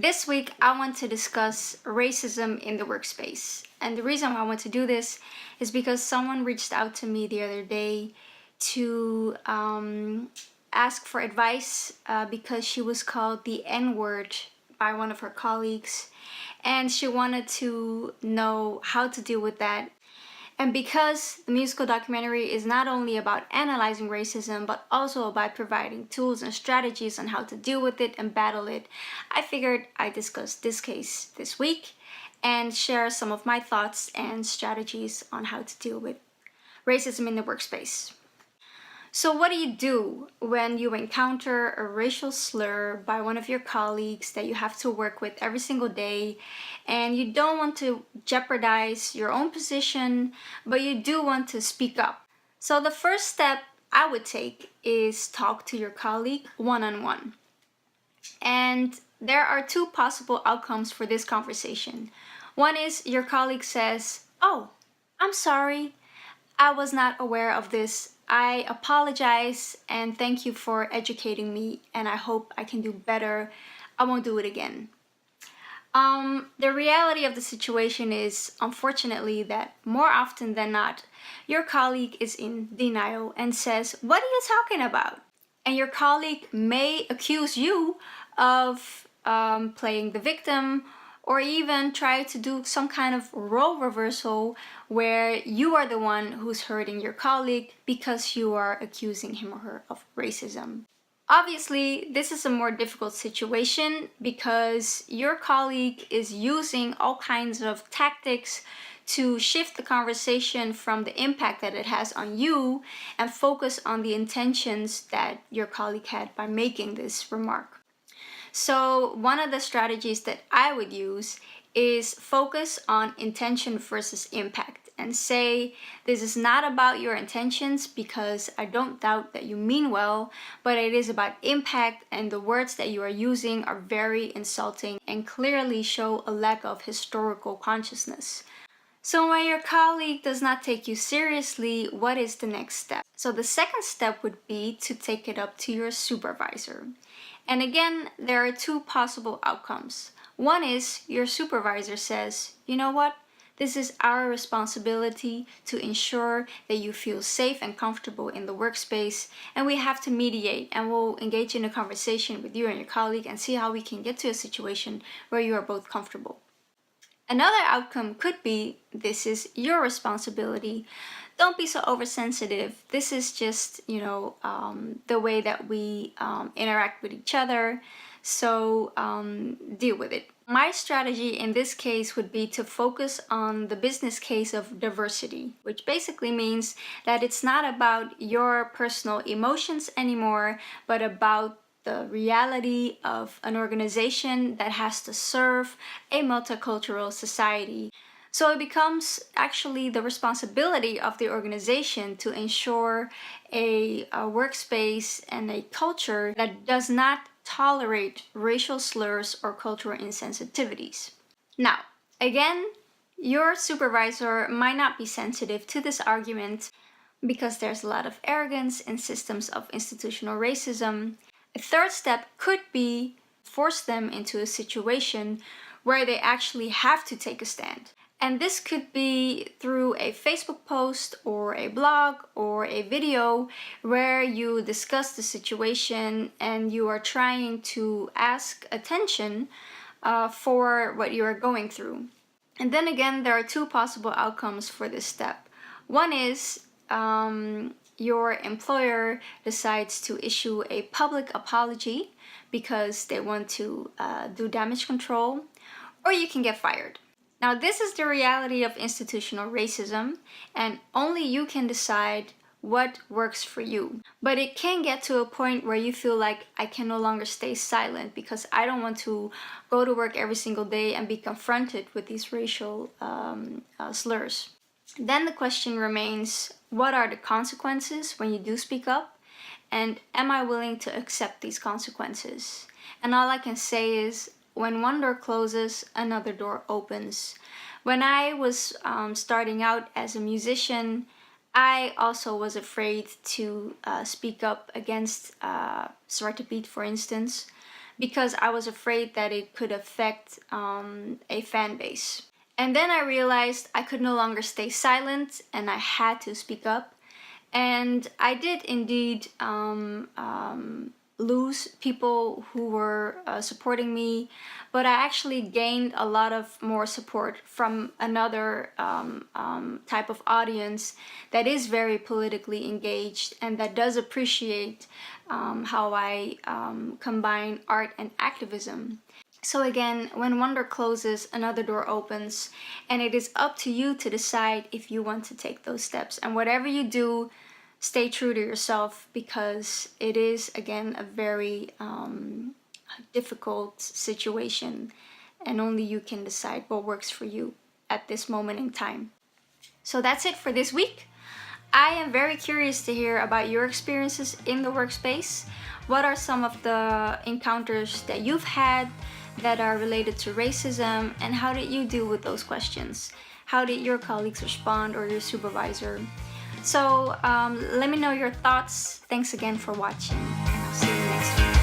This week, I want to discuss racism in the workspace. And the reason why I want to do this is because someone reached out to me the other day to ask for advice because she was called the N-word by one of her colleagues. And she wanted to know how to deal with that. And because the musical documentary is not only about analyzing racism, but also about providing tools and strategies on how to deal with it and battle it, I figured I'd discuss this case this week and share some of my thoughts and strategies on how to deal with racism in the workspace. So what do you do when you encounter a racial slur by one of your colleagues that you have to work with every single day, and you don't want to jeopardize your own position, but you do want to speak up? So the first step I would take is talk to your colleague one-on-one. And there are two possible outcomes for this conversation. One is your colleague says, "Oh, I'm sorry. I was not aware of this. I apologize and thank you for educating me, and I hope I can do better. I won't do it again." The reality of the situation is, unfortunately, that more often than not, your colleague is in denial and says, "What are you talking about?" And your colleague may accuse you of playing the victim, or even try to do some kind of role reversal where you are the one who's hurting your colleague because you are accusing him or her of racism. Obviously, this is a more difficult situation because your colleague is using all kinds of tactics to shift the conversation from the impact that it has on you and focus on the intentions that your colleague had by making this remark. So one of the strategies that I would use is focus on intention versus impact and say, this is not about your intentions because I don't doubt that you mean well, but it is about impact, and the words that you are using are very insulting and clearly show a lack of historical consciousness. So when your colleague does not take you seriously, what is the next step? So the second step would be to take it up to your supervisor. And again, there are two possible outcomes. One is your supervisor says, "You know what? This is our responsibility to ensure that you feel safe and comfortable in the workspace, and we have to mediate, and we'll engage in a conversation with you and your colleague and see how we can get to a situation where you are both comfortable." Another outcome could be, "This is your responsibility. Don't be so oversensitive. This is just, the way that we interact with each other. So deal with it." My strategy in this case would be to focus on the business case of diversity, which basically means that it's not about your personal emotions anymore, but about the reality of an organization that has to serve a multicultural society. So it becomes actually the responsibility of the organization to ensure a workspace and a culture that does not tolerate racial slurs or cultural insensitivities. Now, again, your supervisor might not be sensitive to this argument because there's a lot of arrogance in systems of institutional racism. A third step could be force them into a situation where they actually have to take a stand. And this could be through a Facebook post or a blog or a video where you discuss the situation and you are trying to ask attention for what you are going through. And then again, there are two possible outcomes for this step. One is your employer decides to issue a public apology because they want to do damage control, or you can get fired. Now, this is the reality of institutional racism, and only you can decide what works for you. But it can get to a point where you feel like, I can no longer stay silent because I don't want to go to work every single day and be confronted with these racial slurs. Then the question remains, what are the consequences when you do speak up? And am I willing to accept these consequences? And all I can say is, when one door closes, another door opens. When I was starting out as a musician, I also was afraid to speak up against Strateey, for instance, because I was afraid that it could affect a fan base. And then I realized I could no longer stay silent and I had to speak up. And I did indeed lose people who were supporting me, but I actually gained a lot of more support from another type of audience that is very politically engaged and that does appreciate how I combine art and activism. So again, when one door closes, another door opens, and it is up to you to decide if you want to take those steps. And whatever you do, stay true to yourself, because it is, again, a very difficult situation, and only you can decide what works for you at this moment in time. So that's it for this week. I am very curious to hear about your experiences in the workspace. What are some of the encounters that you've had that are related to racism, and how did you deal with those questions? How did your colleagues respond, or your supervisor? So let me know your thoughts. Thanks again for watching, and I'll see you next week.